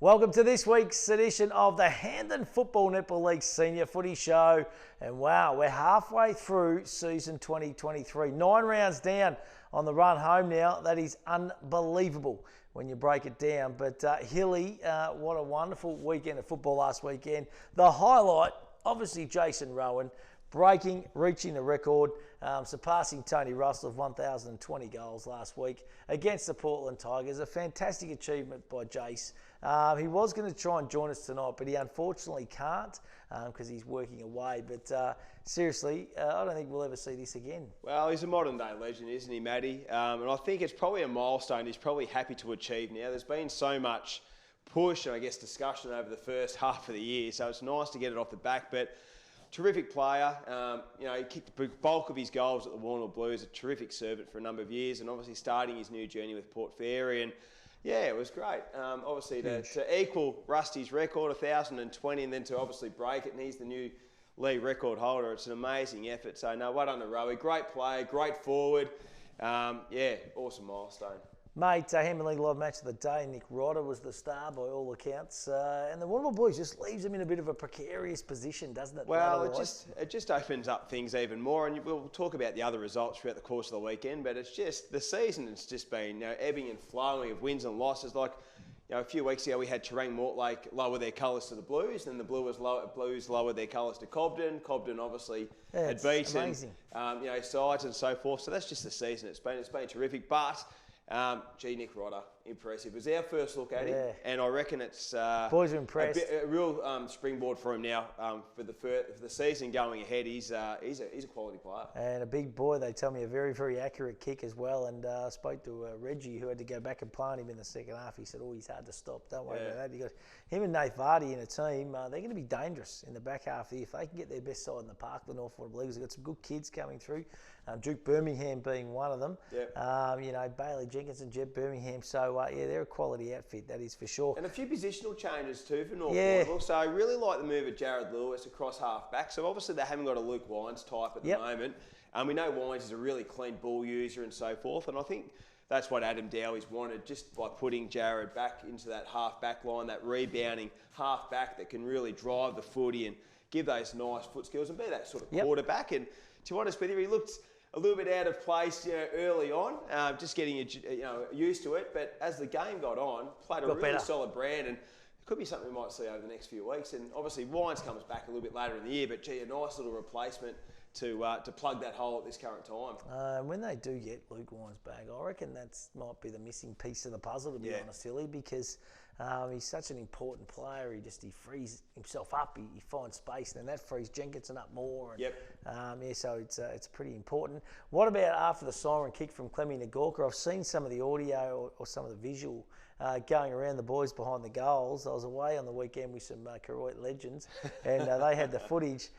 Welcome to this week's edition of the Hamden Football Netball League Senior Footy Show. And wow, we're halfway through season 2023. 9 rounds down on the run home now. That is unbelievable when you break it down. But Hilly, what a wonderful weekend of football last weekend. The highlight, obviously Jason Rowan, reaching the record, surpassing Tony Russell of 1,020 goals last week against the Portland Tigers. A fantastic achievement by Jace. He was going to try and join us tonight, but he unfortunately can't because he's working away. But seriously, I don't think we'll ever see this again. Well, he's a modern day legend, isn't he, Matty? And I think it's probably a milestone he's probably happy to achieve now. There's been so much push and I guess discussion over the first half of the year, so it's nice to get it off the back. But terrific player. He kicked the bulk of his goals at the Warrnambool Blues, a terrific servant for a number of years, and obviously starting his new journey with Port Fairy. And yeah, it was great. Obviously to equal Rusty's record, 1,020, and then to obviously break it, and he's the new league record holder. It's an amazing effort. So no, well done to Rowie. Great player, great forward. Awesome milestone. Mate, Hamden League Live Match of the Day, Nick Rodder was the star by all accounts. And the Warrnambool Boys just leaves them in a bit of a precarious position, doesn't it? Well, it just opens up things even more. And we'll talk about the other results throughout the course of the weekend. But it's just, the season has just been ebbing and flowing of wins and losses. Like, a few weeks ago we had Terang Mortlake lower their colours to the Blues. Then the Blues lowered their colours to Cobden. Cobden obviously had beaten sides and so forth. So that's just the season. It's been terrific. But Nick Rodder, impressive. It was our first look at him, and I reckon it's boys are impressed. A real springboard for him now for the season going ahead. He's a quality player and a big boy. They tell me a very, very accurate kick as well. And I spoke to Reggie, who had to go back and plant him in the second half. He said, "Oh, he's hard to stop. Don't worry about that." He goes, him and Nath Vardy in a team, they're going to be dangerous in the back half of the year if they can get their best side in the park. The North Warrnambool Leaguers. They've got some good kids coming through. Duke Birmingham being one of them. Bailey Jenkins and Jeb Birmingham. So, they're a quality outfit, that is for sure. And a few positional changes too for North Warrnambool. So I really like the move of Jared Lewis across half back. So obviously they haven't got a Luke Wines type at the moment. We know Wines is a really clean ball user and so forth. And I think that's what Adam Dowie's wanted, just by putting Jared back into that half back line, that rebounding half back that can really drive the footy and give those nice foot skills and be that sort of quarterback. And to be honest with you, he looked a little bit out of place early on, just getting used to it. But as the game got on, played a really solid brand, and it could be something we might see over the next few weeks. And obviously Wines comes back a little bit later in the year, but a nice little replacement to plug that hole at this current time. When they do get Luke Wines back, I reckon that might be the missing piece of the puzzle, to be honest, Hilly, because he's such an important player. He frees himself up. He finds space, and then that frees Jenkinson up more. And, so it's pretty important. What about after the siren kick from Clemmy Nagorka? I've seen some of the audio or some of the visual going around the boys behind the goals. I was away on the weekend with some Koroit legends, and they had the footage.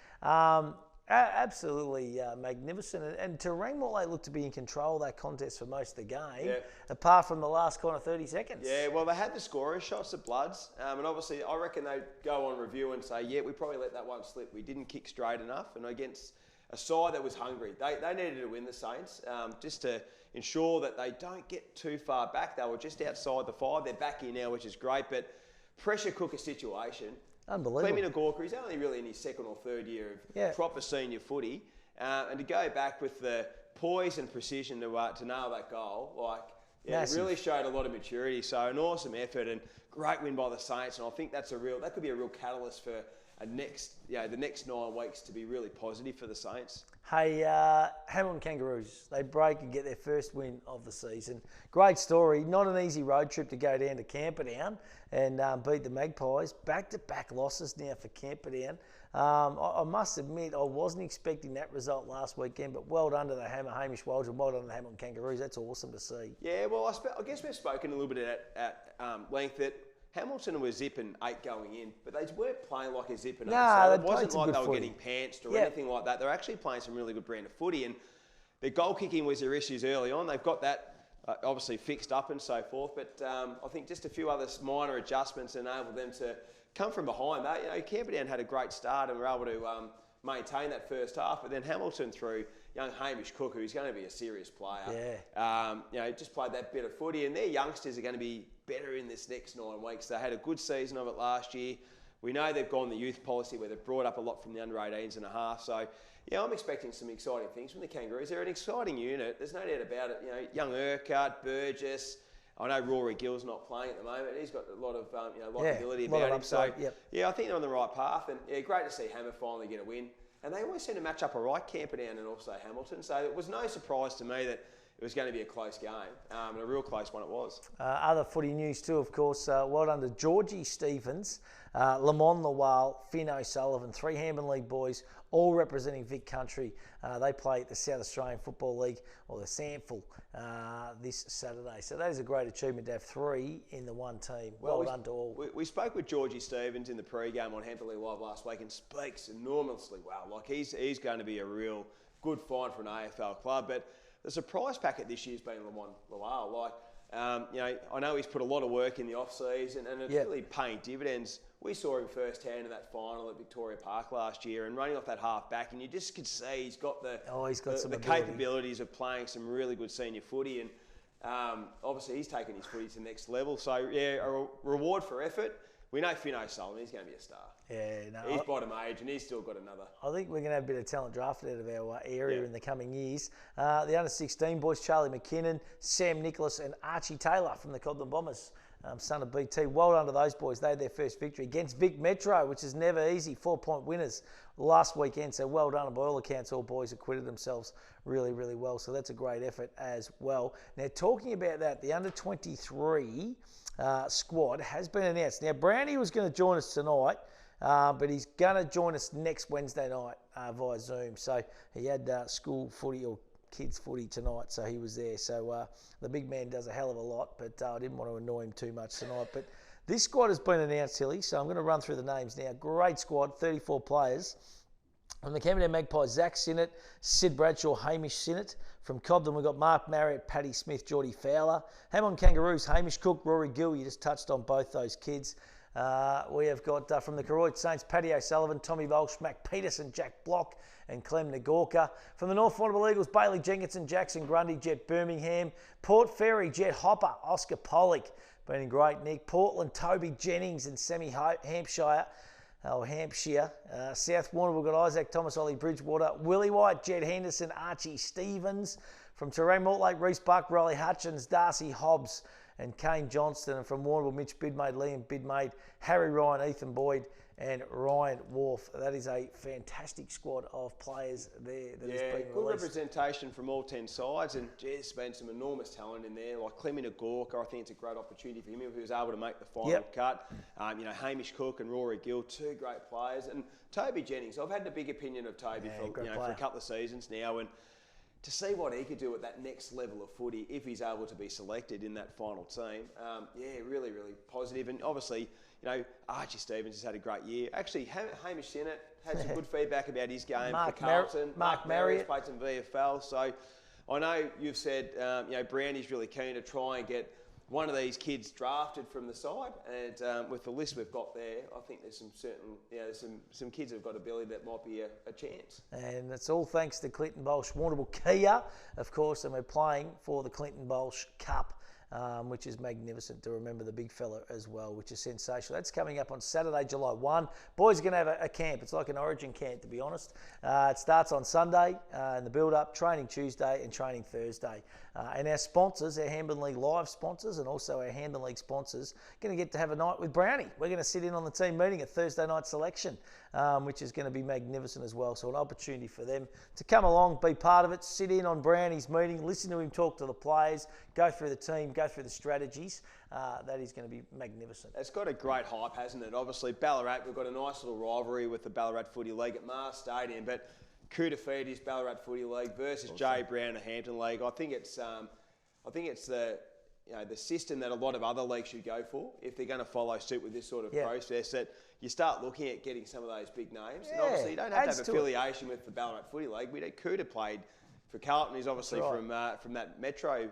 Absolutely magnificent. And Terang Mortlake looked to be in control of that contest for most of the game, apart from the last kind of 30 seconds. Yeah, well, they had the scorer shots at Bloods, and obviously I reckon they'd go on review and say, we probably let that one slip. We didn't kick straight enough, and against a side that was hungry. They needed to win, the Saints, just to ensure that they don't get too far back. They were just outside the 5. They're back here now, which is great, but pressure cooker situation. Unbelievable. Clemmy Nagorka, he's only really in his second or third year of proper senior footy, and to go back with the poise and precision to nail that goal, it really showed a lot of maturity. So an awesome effort and great win by the Saints, and I think that could be a real catalyst for the next 9 weeks to be really positive for the Saints. Hey, Hamilton Kangaroos, they break and get their first win of the season. Great story. Not an easy road trip to go down to Camperdown and beat the Magpies. Back-to-back losses now for Camperdown. I must admit, I wasn't expecting that result last weekend, but well done to the Hamish Walsh and well done to the Hamilton Kangaroos. That's awesome to see. Yeah, well, I guess we've spoken a little bit at length that Hamilton was zipping 8 going in, but they weren't playing like a zipping 8. So it wasn't like they were getting pantsed or anything like that. They're actually playing some really good brand of footy, and their goal kicking was their issues early on. They've got that obviously fixed up and so forth, but I think just a few other minor adjustments enabled them to come from behind. Camperdown had a great start and were able to maintain that first half, but then Hamilton through young Hamish Cook, who's going to be a serious player, just played that bit of footy, and their youngsters are going to be better in this next 9 weeks. They had a good season of it last year. We know they've gone the youth policy where they've brought up a lot from the under-18s and a half. So, yeah, I'm expecting some exciting things from the Kangaroos. They're an exciting unit. There's no doubt about it. You know, young Urquhart, Burgess. I know Rory Gill's not playing at the moment. He's got a lot of ability about him. So, yeah, I think they're on the right path. And, yeah, great to see Hammer finally get a win. And they always seem to match up all right, Camperdown and also Hamilton. So it was no surprise to me that it was going to be a close game, and a real close one it was. Other footy news too, of course. Well done to Georgie Stevens, Lamont Lawal, Finn O'Sullivan, 3 Hamilton League boys, all representing Vic Country. They play at the South Australian Football League, or the SANFL, this Saturday. So that is a great achievement to have 3 in the one team. Well done to all. We spoke with Georgie Stevens in the pre-game on Hamilton League Live last week, and speaks enormously well. Like, he's going to be a real good find for an AFL club, but the surprise packet this year's been Lamont Lawal. Like, I know he's put a lot of work in the off-season, and it's really paying dividends. We saw him firsthand in that final at Victoria Park last year, and running off that half back, and you just could see he's got the capabilities of playing some really good senior footy, and obviously he's taken his footy to the next level. So, yeah, a reward for effort. We know Finn O'Sullivan, he's going to be a star. Yeah, no, he's bottom age, and he's still got another. I think we're going to have a bit of talent drafted out of our area in the coming years. The under-16 boys, Charlie McKinnon, Sam Nicholas and Archie Taylor from the Cobden Bombers, son of BT. Well done to those boys. They had their first victory against Vic Metro, which is never easy, 4-point winners last weekend. So well done. And by all accounts, all boys acquitted themselves really, really well. So that's a great effort as well. Now, talking about that, the under-23 squad has been announced. Now, Brownie was going to join us tonight, but he's going to join us next Wednesday night via Zoom. So he had school footy or kids footy tonight, so he was there. So the big man does a hell of a lot, but I didn't want to annoy him too much tonight. But this squad has been announced, Hilly, so I'm going to run through the names now. Great squad, 34 players. From the Camperdown Magpies, Zach Sinnott, Sid Bradshaw, Hamish Sinnott. From Cobden, we've got Mark Marriott, Paddy Smith, Geordie Fowler. Hamilton Kangaroos, Hamish Cook, Rory Gill. You just touched on both those kids. We have got from the Koroit Saints, Paddy O'Sullivan, Tommy Walsh, Mac Peterson, Jack Block and Clem Nagorka. From the North Warrnambool Eagles, Bailey Jenkinson, Jackson Grundy, Jet Birmingham. Port Fairy, Jet Hopper, Oscar Pollock, been in great nick. Portland, Toby Jennings and Sammy Hampshire. South Warrnambool, we've got Isaac Thomas, Ollie Bridgewater, Willie White, Jed Henderson, Archie Stevens. From Terang, Mortlake, Reece Buck, Riley Hutchins, Darcy Hobbs and Kane Johnston. And from Warrnambool, Mitch Bidmaid, Liam Bidmaid, Harry Ryan, Ethan Boyd and Ryan Wharf. That is a fantastic squad of players there that has been released. Good representation from all 10 sides, and there's been some enormous talent in there, like Clemmy Nagorka. I think it's a great opportunity for him if he was able to make the final cut. Hamish Cook and Rory Gill, 2 great players. And Toby Jennings, I've had a big opinion of Toby for a couple of seasons now, and to see what he could do at that next level of footy if he's able to be selected in that final team, really, really positive. And obviously, Archie Stevens has had a great year. Actually, Hamish Sinnott had some good feedback about his game for Carlton. Mark Marriott's played some VFL. So I know you've said, Brownie's really keen to try and get one of these kids drafted from the side, and with the list we've got there, I think there's some kids who've got ability that might be a chance. And it's all thanks to Clinton Bolsh Warrnambool Kia, of course, and we're playing for the Clinton Bolsh Cup, which is magnificent to remember the big fella as well, which is sensational. That's coming up on Saturday, July 1. Boys are going to have a camp. It's like an origin camp, to be honest. It starts on Sunday in the build-up, training Tuesday and training Thursday. And our sponsors, our Hamilton League Live sponsors and also our Hamilton League sponsors, going to get to have a night with Brownie. We're going to sit in on the team meeting at Thursday night selection, which is going to be magnificent as well. So an opportunity for them to come along, be part of it, sit in on Brownie's meeting, listen to him talk to the players, go through the team, go through the strategies. That is going to be magnificent. It's got a great hype, hasn't it? Obviously, Ballarat, we've got a nice little rivalry with the Ballarat Footy League at Mars Stadium, but coup de feet is Ballarat Footy League versus Jay Brown and Hampton League. I think it's the system that a lot of other leagues should go for if they're going to follow suit with this sort of process. That you start looking at getting some of those big names, and obviously you don't have to have affiliation with the Ballarat Footy League. We know Cooter played for Carlton. He's obviously from that metro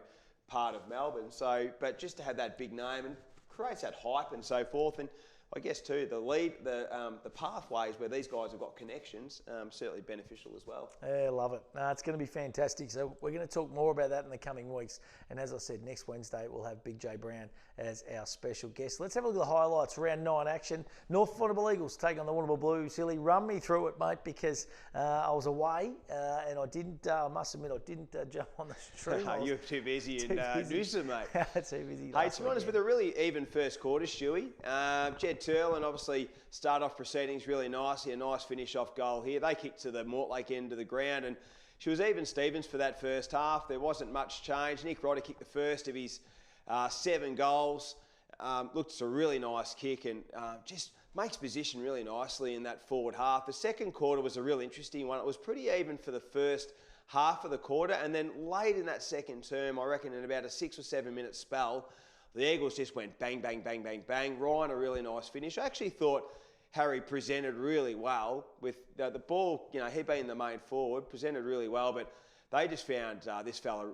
part of Melbourne. So, but just to have that big name and creates that hype and so forth. And I guess too, the pathways where these guys have got connections, certainly beneficial as well. Yeah, love it. No, it's going to be fantastic. So we're going to talk more about that in the coming weeks. And as I said, next Wednesday we'll have Big J Brown as our special guest. Let's have a look at the highlights. Round 9 action. North Warrnambool Eagles take on the Warrnambool Blues. Hilly, run me through it, mate, because I was away and I didn't, I must admit, I didn't jump on the stream. No, you were too busy in Noosa, mate. Too busy. Hey, to be honest, with a really even first quarter, Stewie, Jed Turlin obviously started off proceedings really nicely, a nice finish-off goal here. They kicked to the Mortlake end of the ground, and she was even Stevens for that first half. There wasn't much change. Nick Rodder kicked the first of his 7 goals. Looked a really nice kick and just makes position really nicely in that forward half. The second quarter was a real interesting one. It was pretty even for the first half of the quarter, and then late in that second term, I reckon in about a 6 or 7 minute spell, the Eagles just went bang, bang, bang, bang, bang. Ryan, a really nice finish. I actually thought Harry presented really well with the ball, he being the main forward, presented really well, but they just found this fella,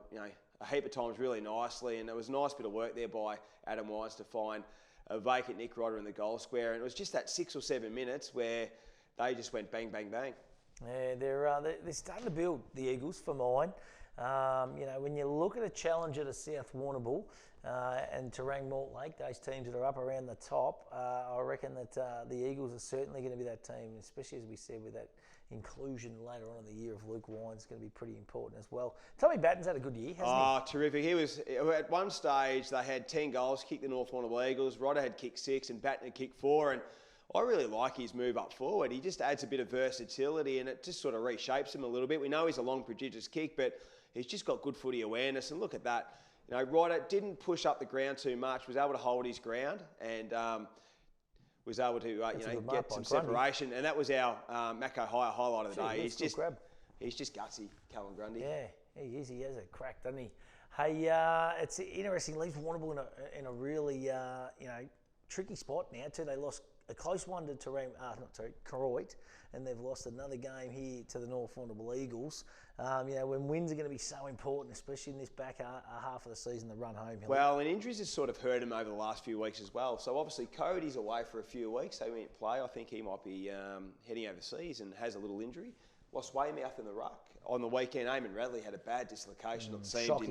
a heap of times really nicely, and it was a nice bit of work there by Adam Wines to find a vacant Nick Rodder in the goal square, and it was just that 6 or 7 minutes where they just went bang, bang, bang. Yeah, they're starting to build, the Eagles, for mine. When you look at a challenger to South Warrnambool and Terang Mortlake, those teams that are up around the top, I reckon that the Eagles are certainly going to be that team, especially as we said with that inclusion later on in the year of Luke Wines, going to be pretty important as well. Tommy Batten's had a good year, hasn't he? Oh, terrific. He was, at one stage, they had 10 goals, kicked the North Warrnambool Eagles. Rodder had kicked 6 and Batten had kicked 4, and I really like his move up forward. He just adds a bit of versatility and it just sort of reshapes him a little bit. We know he's a long, prodigious kick, but he's just got good footy awareness. And look at that. Rodder didn't push up the ground too much, was able to hold his ground and was able to get some separation. And that was our Mako Hire highlight of the day. He's just gutsy, Callum Grundy. Yeah, he is. He has a crack, doesn't he? Hey, it's interesting. Leaves Warrnambool in a really tricky spot now too. They lost a close one to Koroit, and they've lost another game here to the North Warrnambool Eagles. When wins are going to be so important, especially in this back half of the season, the run home. Well, and injuries has sort of hurt him over the last few weeks as well. So obviously Cody's away for a few weeks, so he won't play. I think he might be heading overseas and has a little injury. Lost Weymouth in the ruck. On the weekend, Eamon Radley had a bad dislocation, it seemed,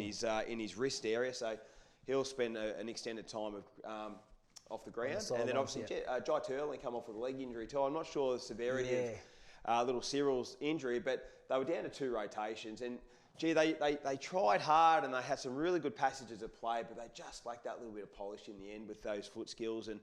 in his wrist area, so he'll spend an extended time of off the ground. And then obviously Jai Turley come off with a leg injury too. I'm not sure the severity of little Cyril's injury, but they were down to 2 rotations. And they tried hard and they had some really good passages of play, but they just lacked that little bit of polish in the end with those foot skills. And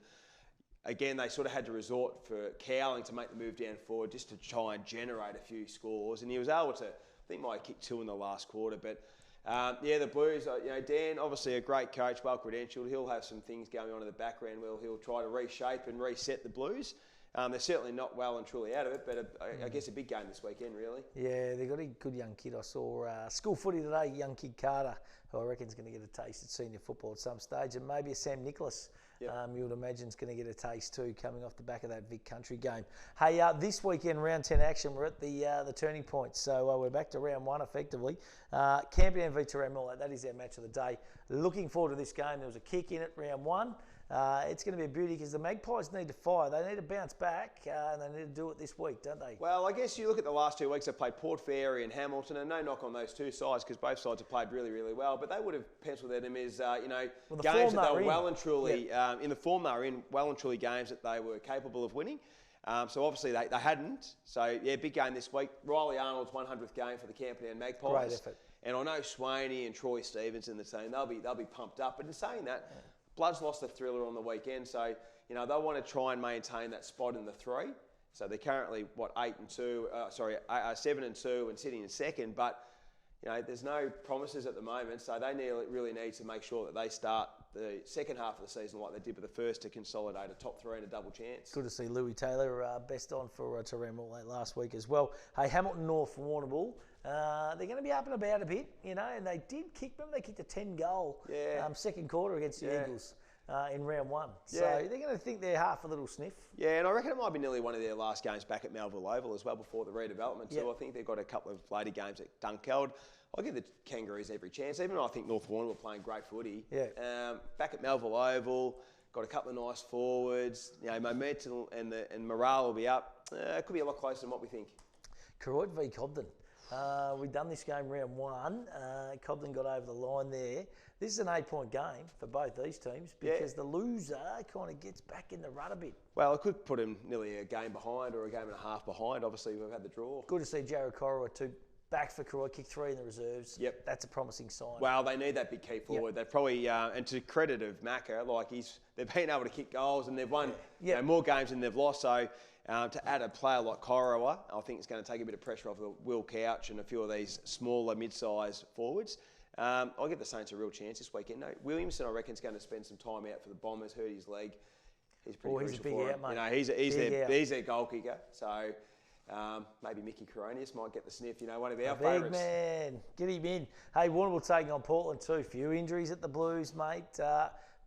again, they sort of had to resort for Cowling to make the move down forward just to try and generate a few scores. And he was able to, I think, might have kicked 2 in the last quarter, but the Blues, Dan, obviously a great coach, well credentialed. He'll have some things going on in the background where he'll try to reshape and reset the Blues. They're certainly not well and truly out of it, but I guess a big game this weekend, really. Yeah, they've got a good young kid. I saw school footy today, young kid Carter, who I reckon is going to get a taste at senior football at some stage, and maybe a Sam Nicholas. Yep. You would imagine is going to get a taste too, coming off the back of that Vic Country game. Hey, this weekend, round 10 action, we're at the turning point. So we're back to round 1 effectively. Campion v Terang Mortlake, that is our match of the day. Looking forward to this game. There was a kick in it, round 1. It's going to be a beauty because the Magpies need to fire. They need to bounce back and they need to do it this week, don't they? Well, I guess you look at the last 2 weeks, they've played Port Fairy and Hamilton, and no knock on those 2 sides because both sides have played really, really well, but they would have penciled them as, games that they were well and truly, in the form they were in, well and truly games that they were capable of winning. So obviously they hadn't. So, big game this week. Riley Arnold's 100th game for the Camperdown Magpies. Great effort. And I know Swaney and Troy Stevens in the team, they'll be pumped up. But in saying that, Bloods lost the thriller on the weekend, so they'll want to try and maintain that spot in the 3. So they're currently 7 and 2, and sitting in second. But there's no promises at the moment, so they really need to make sure that they start the second half of the season like they did with the first to consolidate a top 3 and a double chance. Good to see Louis Taylor best on for Terang Mortlake last week as well. Hey, Hamilton North Warrnambool. They're going to be up and about a bit, and they did kick them. They kicked a 10-goal second quarter against the Eagles in round 1. So they're going to think they're half a little sniff. Yeah, and I reckon it might be nearly one of their last games back at Melville Oval as well before the redevelopment too. I think they've got a couple of later games at Dunkeld. I'll give the Kangaroos every chance, even though I think North Warrnambool were playing great footy. Back at Melville Oval, got a couple of nice forwards. Momentum and morale will be up. It could be a lot closer than what we think. Koroit v Cobden. We've done this game round 1. Cobden got over the line there. This is an 8-point game for both these teams because the loser kind of gets back in the rut a bit. Well, it could put him nearly a game behind or a game and a half behind. Obviously, we've had the draw. Good to see Jared Corowa back for Koroit, kick 3 in the reserves. Yep. That's a promising sign. Well, they need that big key forward. They've probably, and to credit of Macca, they've been able to kick goals and they've won more games than they've lost. So to add a player like Corowa, I think it's going to take a bit of pressure off of Will Couch and a few of these smaller, mid-sized forwards. I'll give the Saints a real chance this weekend. No, Williamson, I reckon, is going to spend some time out for the Bombers. Hurt his leg. He's pretty crucial he's a big for out, him. mate. He's their goal kicker. So maybe Mickey Coronius might get the sniff. One of our big favourites. Man, get him in. Hey, Warrnambool taking on Portland too. Few injuries at the Blues, mate.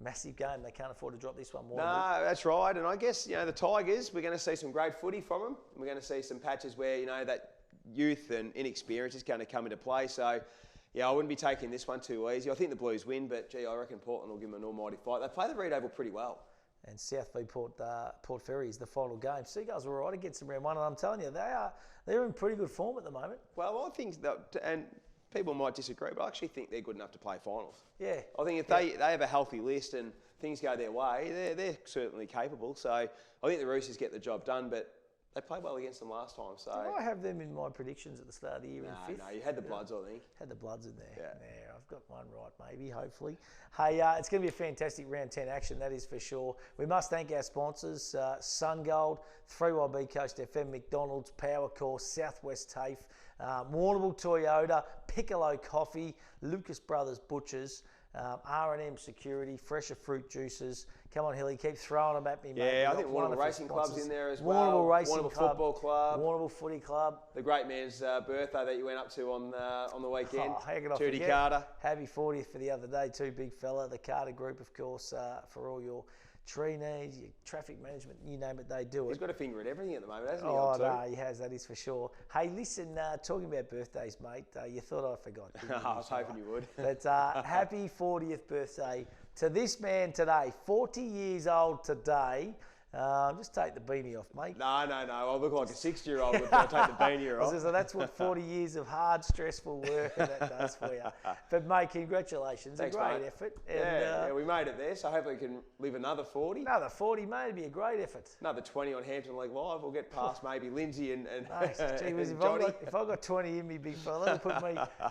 Massive game. They can't afford to drop this one. No, that's right. And I guess the Tigers. We're going to see some great footy from them. We're going to see some patches where that youth and inexperience is going to come into play. So. I wouldn't be taking this one too easy. I think the Blues win, but I reckon Portland will give them an almighty fight. They play the Reed Oval pretty well. And South v Port Ferry is the final game. Seagulls were all right against them round 1, and I'm telling you, they're in pretty good form at the moment. Well, I think that, and people might disagree, but I actually think they're good enough to play finals. Yeah. I think if they have a healthy list and things go their way, they're certainly capable. So I think the Roosters get the job done, but they played well against them last time. So did I have them in my predictions at the start of the year in 5th? No, you had the Bloods, I think. Had the Bloods in there. Yeah. I've got one right, maybe, hopefully. Hey, it's going to be a fantastic round 10 action, that is for sure. We must thank our sponsors, SunGold, 3YB Coast FM, McDonald's, Power Course, Southwest TAFE, Warrnambool Toyota, Piccolo Coffee, Lucas Brothers Butchers, R&M Security, Fresher Fruit Juices. Come on, Hilly, keep throwing them at me, mate. Yeah, I think Warrnambool Racing Club's in there as well. Warrnambool Racing Club, Football Club. Warrnambool Footy Club. The great man's birthday that you went up to on the weekend. How could I Tootie forget? Carter. Happy 40th for the other day too, big fella. The Carter Group, of course, for all your tree needs, your traffic management, you name it, they do it. He's got a finger at everything at the moment, hasn't he? Oh, no, he has, that is for sure. Hey, listen, talking about birthdays, mate, you thought I forgot. I was hoping you would. But happy 40th birthday to this man today, 40 years old today. Just take the beanie off, mate. No. I look like a 60-year-old if I take the beanie off. So that's what 40 years of hard, stressful work and that does for you. But, mate, congratulations. Thanks, a great mate. effort. And, we made it there, so hopefully we can live another 40. Another 40, mate. It'd be a great effort. Another 20 on Hampton League Live. We'll get past maybe Lindsay and gee whiz, Johnny. if I got 20 in me, big fella,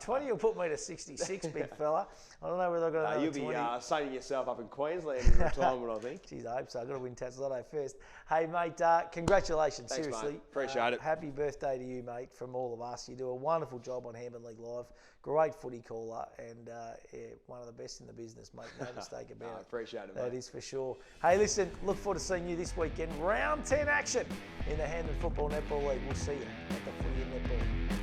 20 will put me to 66, big fella. I don't know whether I've got another You'll 20. be signing yourself up in Queensland in retirement, I think. Jeez, I hope so. I've got to win Tasloto first. Hey, mate, congratulations. Thanks, seriously. Mate. Appreciate it. Happy birthday to you, mate, from all of us. You do a wonderful job on Hampton League Live. Great footy caller and one of the best in the business, mate. No mistake about it. Appreciate it, That mate. is for sure. Hey, listen, look forward to seeing you this weekend. Round 10 action in the Hampton Football Netball League. We'll see you at the Footy and Netball.